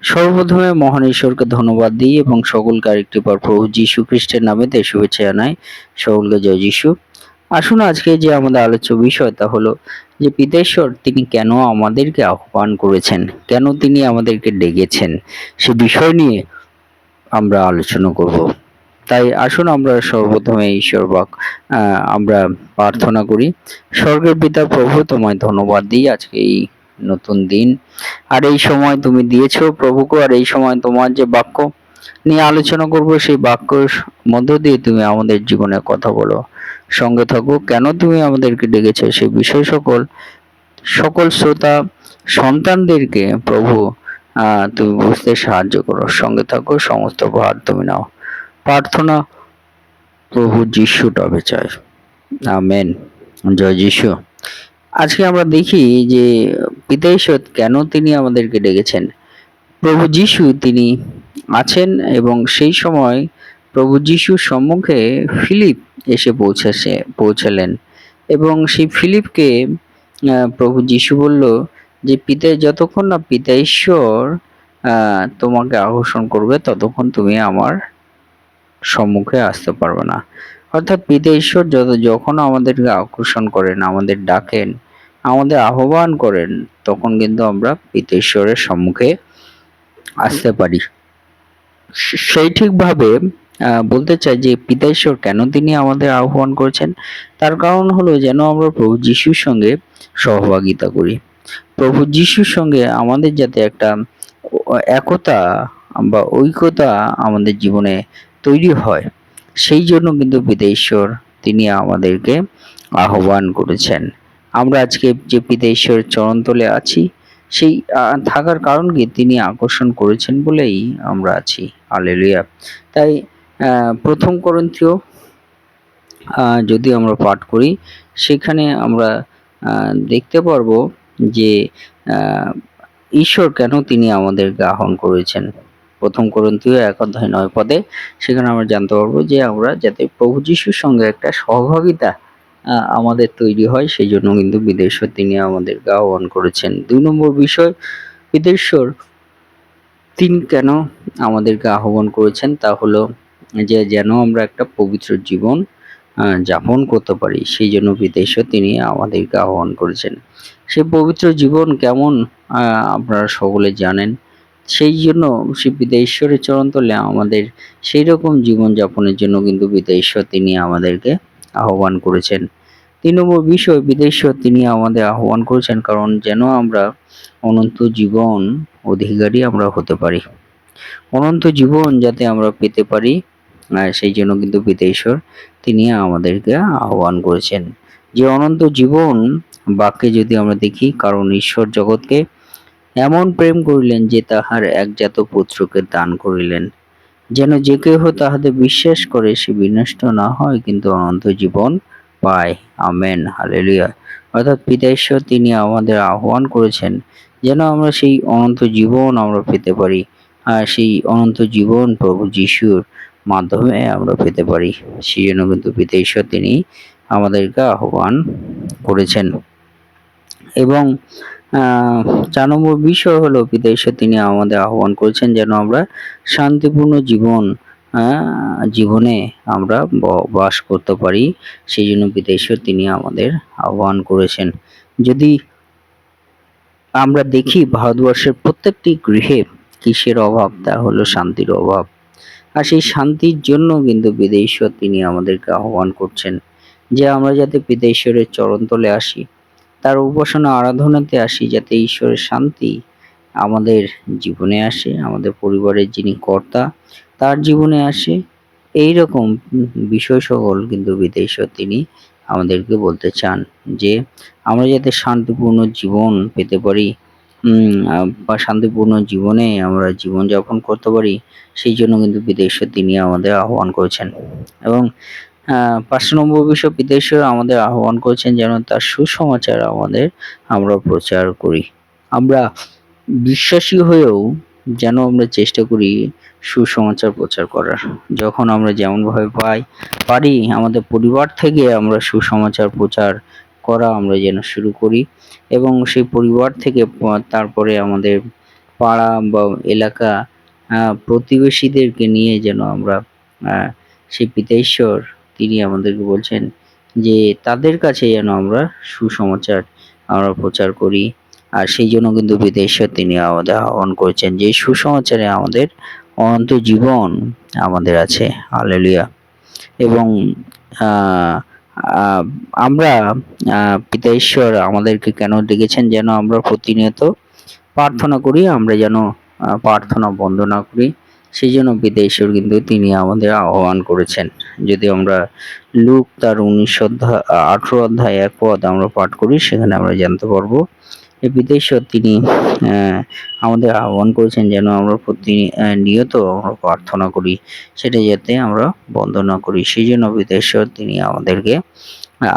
সর্বপ্রথমে মহান ঈশ্বরকে ধন্যবাদ দিই এবং সকলকে আরেকটিবার প্রভু যীশু খ্রিস্টের নামে শুভেচ্ছা জানাই। সকলকে জয় যীশু। আসুন আজকে যে আমাদের আলোচ্য বিষয় তা হলো যে পিতেশ্বর তিনি কেন আমাদেরকে আহ্বান করেছেন, কেন তিনি আমাদেরকে ডেকেছেন, সে বিষয় নিয়ে আমরা আলোচনা করব। তাই আসুন আমরা সর্বপ্রথমে ঈশ্বর আমরা প্রার্থনা করি। স্বর্গের পিতা প্রভু, তোমায় ধন্যবাদ দিই আজকে এই নতুন দিন আর এই সময় তুমি দিয়েছো প্রভুকে, আর এই সময় তোমার যে বাক্য নিয়ে আলোচনা করব সেই বাক্যর মধ্য দিয়ে তুমি আমাদের জীবনে কথা বলো, সঙ্গে থাকো। কেন তুমি আমাদেরকে ডেকেছো সেই বিষয় সকল সকল শ্রোতা সন্তানদেরকে প্রভু তুমি বুঝতে সাহায্য করো, সঙ্গে থাকো, সমস্ত ভার তুমি নাও। প্রার্থনা প্রভু যিশুর নামে চাই, আমেন। জয় যিশু। আজকে আমরা দেখি যে পিতা ঈশ্বর কেন তিনি আমাদেরকে ডেকেছেন। প্রভু যিশু তিনি আছেন এবং সেই সময় প্রভু যিশুর সম্মুখে ফিলিপ এসে পৌঁছালেন এবং সেই ফিলিপকে প্রভু যিশু বলল যে যতক্ষণ না পিতা ঈশ্বর তোমাকে আকর্ষণ করবে ততক্ষণ তুমি আমার সম্মুখে আসতে পারবে না। অর্থাৎ পিতা ঈশ্বর যখন আমাদেরকে আকর্ষণ করেন, আমাদের ডাকেন, আমাদের আহ্বান করেন, তখন কিন্তু আমরা পিতা ঈশ্বরের সম্মুখে আসতে পারি। সেই ঠিকভাবে বলতে চাই যে পিতা ঈশ্বর কেন তিনি আমাদের আহ্বান করেছেন, তার কারণ হলো যেন আমরা প্রভু যিশুর সঙ্গে সহভাগিতা করি। প্রভু যিশুর সঙ্গে আমাদের যাতে একটা একতা বা ঐক্যতা আমাদের জীবনে তৈরি হয়, সেই জন্য কিন্তু পিতা ঈশ্বর তিনি আমাদেরকে আহ্বান করেছেন। আমরা আজকে যে পিতা ঈশ্বরের চরণতলে আছি, সেই থাকার কারণ কি তিনি আকর্ষণ করেছেন বলেই আমরা আছি। হালেলুয়া। তাই প্রথম করন্থীয় যদি আমরা পাঠ করি, সেখানে আমরা দেখতে পারবো যে ঈশ্বর কেন তিনি আমাদেরকে আহ্বান করেছেন। প্রথম করন্থীয় 1:9 সেখানে আমরা জানতে পারবো যে আমরা যাতে প্রভু যিশুর সঙ্গে একটা সহভাগিতা আমাদের তৈরি হয়, সেই জন্য কিন্তু পিতা ঈশ্বর তিনি আমাদেরকে আহ্বান করেছেন। 2 নম্বর বিষয়, পিতা ঈশ্বর তিনি কেন আমাদেরকে আহ্বান করেছেন তা হলো যে যেন আমরা একটা পবিত্র জীবন যাপন করতে পারি, সেই জন্য পিতা ঈশ্বর তিনি আমাদেরকে আহ্বান করেছেন। সেই পবিত্র জীবন কেমন আপনারা সকলে জানেন, সেই জন্য সেই পিতা ঈশ্বরের চরণতলে আমাদের সেই রকম জীবন যাপনের জন্য কিন্তু পিতা ঈশ্বর তিনি আমাদেরকে আহ্বান করেছেন। 3 নম্বর বিষয়, পিতা ঈশ্বর তিনি আমাদের আহ্বান করেছেন কারণ যেন আমরা অনন্ত জীবন অধিকারী আমরা হতে পারি, অনন্ত জীবন যাতে আমরা পেতে পারি, সেই জন্য কিন্তু পিতা ঈশ্বর তিনি আমাদেরকে আহ্বান করেছেন। যে অনন্ত জীবন বাক্যে যদি আমরা দেখি, কারণ ঈশ্বর জগৎকে এমন প্রেম করিলেন যে তাহার একজাত পুত্রকে দান করিলেন, যেন যে কেহ তাহাতে বিশ্বাস করে সে বিনষ্ট না হয় কিন্তু অনন্ত জীবন পায়। Amen, hallelujah. অর্থাৎ পিতা ঈশ্বর তিনি আমাদের আহ্বান করেছেন যেন আমরা সেই অনন্ত জীবন আমরা পেতে পারি, আর সেই অনন্ত জীবন প্রভু যিশুর মাধ্যমে আমরা পেতে পারি। সেই জন্য কিন্তু পিতা ঈশ্বর তিনি আমাদেরকে আহ্বান করেছেন। এবং 4 নম্বর বিষয় হলো পিতা ঈশ্বর তিনি আমাদের আহ্বান করেছেন যেন আমরা শান্তিপূর্ণ জীবনে আমরা বাস করতে পারি, সেই জন্য পিতা ঈশ্বর তিনি আমাদের আহ্বান করেছেন। যদি আমরা দেখি ভারতবর্ষের প্রত্যেকটি গৃহে কিসের অভাব, তা হলো শান্তির অভাব। আর সেই শান্তির জন্য কিন্তু পিতা ঈশ্বর তিনি আমাদেরকে আহ্বান করছেন যে আমরা যাতে পিতা ঈশ্বরের চরণতলে আসি, তার উপাসনা আরাধনাতে আসি, যাতে ঈশ্বরের শান্তি আমাদের জীবনে আসে, আমাদের পরিবারের যিনি কর্তা তার জীবনে আসে। এই রকম বিষয় সকল কিন্তু পিতা ঈশ্বর তিনি আমাদেরকে বলতে চান যে আমরা যাতে শান্তিপূর্ণ জীবন পেতে পারি বা শান্তিপূর্ণ জীবনে আমরা জীবনযাপন করতে পারি, সেই জন্য কিন্তু পিতা ঈশ্বর তিনি আমাদের আহ্বান করেছেন। এবং 5 নম্বর বিষয়, পিতা ঈশ্বর আমাদের আহ্বান করেছেন যেন তার সুসমাচার আমরা প্রচার করি। আমরা বিশ্বাসী হয়েও যেন আমরা চেষ্টা করি সুসমাচার প্রচার করার। যখন আমরা যেমনভাবে পারি আমাদের পরিবার থেকে আমরা সুসমাচার প্রচার করা আমরা যেন শুরু করি, এবং সেই পরিবার থেকে তারপরে আমাদের পাড়া বা এলাকা প্রতিবেশীদেরকে নিয়ে যেন আমরা সেই পিতা ঈশ্বর তিনি আমাদেরকে বলছেন যে তাদের কাছে যেন আমরা সুসমাচার আমরা প্রচার করি। আর সেই জন্য কিন্তু পিতা ঈশ্বর তিনি আমাদের আহ্বান করেছেন যে সুসমাচারে আমাদের অনন্ত জীবন আমাদের আছে। হালেলুয়া। এবং আহ, আহ, আমরা পিতা ঈশ্বর আমাদেরকে কেন ডেকেছেন যেন আমরা প্রতিনিয়ত প্রার্থনা করি, আমরা যেন প্রার্থনা বন্ধ না করি। সেই জন্য পিতা ঈশ্বর কিন্তু তিনি আমাদের আহ্বান করেছেন। যদি আমরা লুক তার 18 অধ্যায় 1 পদ আমরা পাঠ করি, সেখানে আমরা জানতে পারবো যে পিতা ঈশ্বর তিনি আমাদের আহ্বান করেছেন যেন আমরা প্রতিনিয়ত আমরা প্রার্থনা করি, সেটা যাতে আমরা বন্ধ না করি। সেই জন্য পিতা ঈশ্বর তিনি আমাদেরকে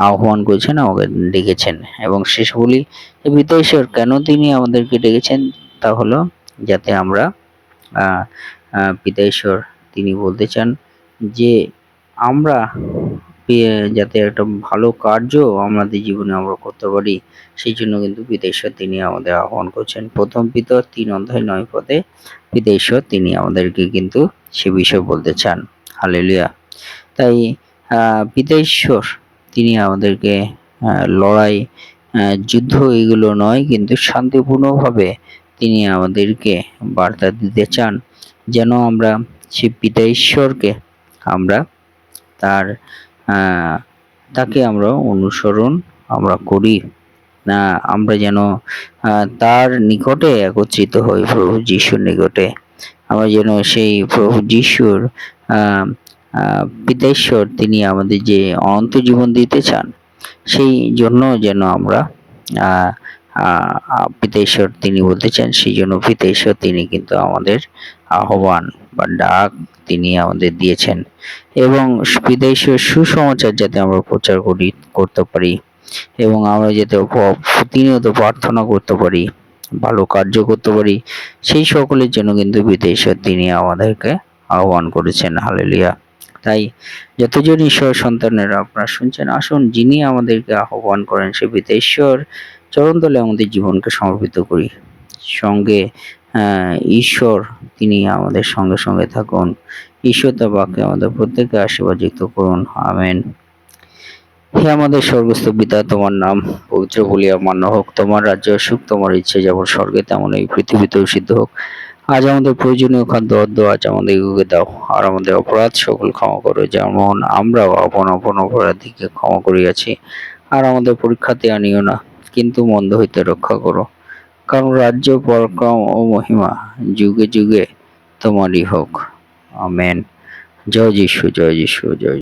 আহ্বান করেছেন, আমাকে ডেকেছেন। এবং শেষ বলি পিতা ঈশ্বর কেন তিনি আমাদেরকে ডেকেছেন, তা হলো যাতে আমরা পিতা ঈশ্বর তিনি বলতে চান যে আমরা যাতে একটা ভালো কার্য আমাদের জীবনে আমরা করতে পারি। সেই জন্য কিন্তু পিতা ঈশ্বর তিনি আমাদের আহ্বান করছেন। প্রথম পিতর 3 অধ্যায় 9 পদে পিতা ঈশ্বর তিনি আমাদেরকে কিন্তু সে বিষয় বলতে চান। হালেলুয়া। তাই পিতা ঈশ্বর তিনি আমাদেরকে লড়াই যুদ্ধ এগুলো নয়, কিন্তু শান্তিপূর্ণভাবে তিনি আমাদেরকে বার্তা দিতে চান যেন আমরা সেই পিতা ঈশ্বরকে আমরা তাকে আমরা অনুসরণ আমরা করি না, আমরা যেন তার নিকটে একত্রিত হই, প্রভু যিশুর নিকটে। আমরা যেন সেই প্রভু যিশুর পিতা ঈশ্বর তিনি আমাদের যে অনন্ত জীবন দিতে চান, সেই জন্য যেন আমরা পিতা ঈশ্বর তিনি বলতে চান, সেই জন্য পিতা ঈশ্বর তিনি কিন্তু আমাদের আহ্বান বা ডাক তিনি আমাদের দিয়েছেন। এবং পিতা ঈশ্বর সুসমাচার যাতে আমরা প্রচার করতে পারি, এবং আমরা যাতে প্রতিনিয়ত প্রার্থনা করতে পারি, ভালো কার্য করতে পারি, সেই সকলের জন্য কিন্তু পিতা ঈশ্বর তিনি আমাদেরকে আহ্বান করেছেন। হালেলুয়া। তাই যতজন ঈশ্বর সন্তানেরা আপনারা শুনছেন, আসুন যিনি আমাদেরকে আহ্বান করেন সে পিতা ঈশ্বর চরণ তলে আমাদের জীবনকে সমর্পিত করি। সঙ্গে ঈশ্বর তিনি আমাদের সঙ্গে সঙ্গে থাকুন। ঈশ্বর তার বাক্যে আমাদের প্রত্যেককে আশীর্বাদ যুক্ত করুন। আমেন। হে আমাদের স্বর্গস্থ পিতা, তোমার নাম পবিত্র বলিয়া মান্য হোক। তোমার রাজ্য সুখ, তোমার ইচ্ছে যেমন স্বর্গে তেমন এই পৃথিবীতেও সিদ্ধ হোক। আজ আমাদের প্রয়োজনীয় খাদ্য আজ আমাদেরকে দাও, আর আমাদের অপরাধ সকল ক্ষমা করো, যেমন আমরাও আপন আপন অপরাধীকে ক্ষমা করিয়াছি। আর আমাদের পরীক্ষাতে আনিও না, কিন্তু মন্দ হইতে রক্ষা করো। কারণ রাজ্য, পরাক্রম ও মহিমা যুগে যুগে তোমারই হোক। আমেন। জয় যিশু, জয় যিশু, জয়।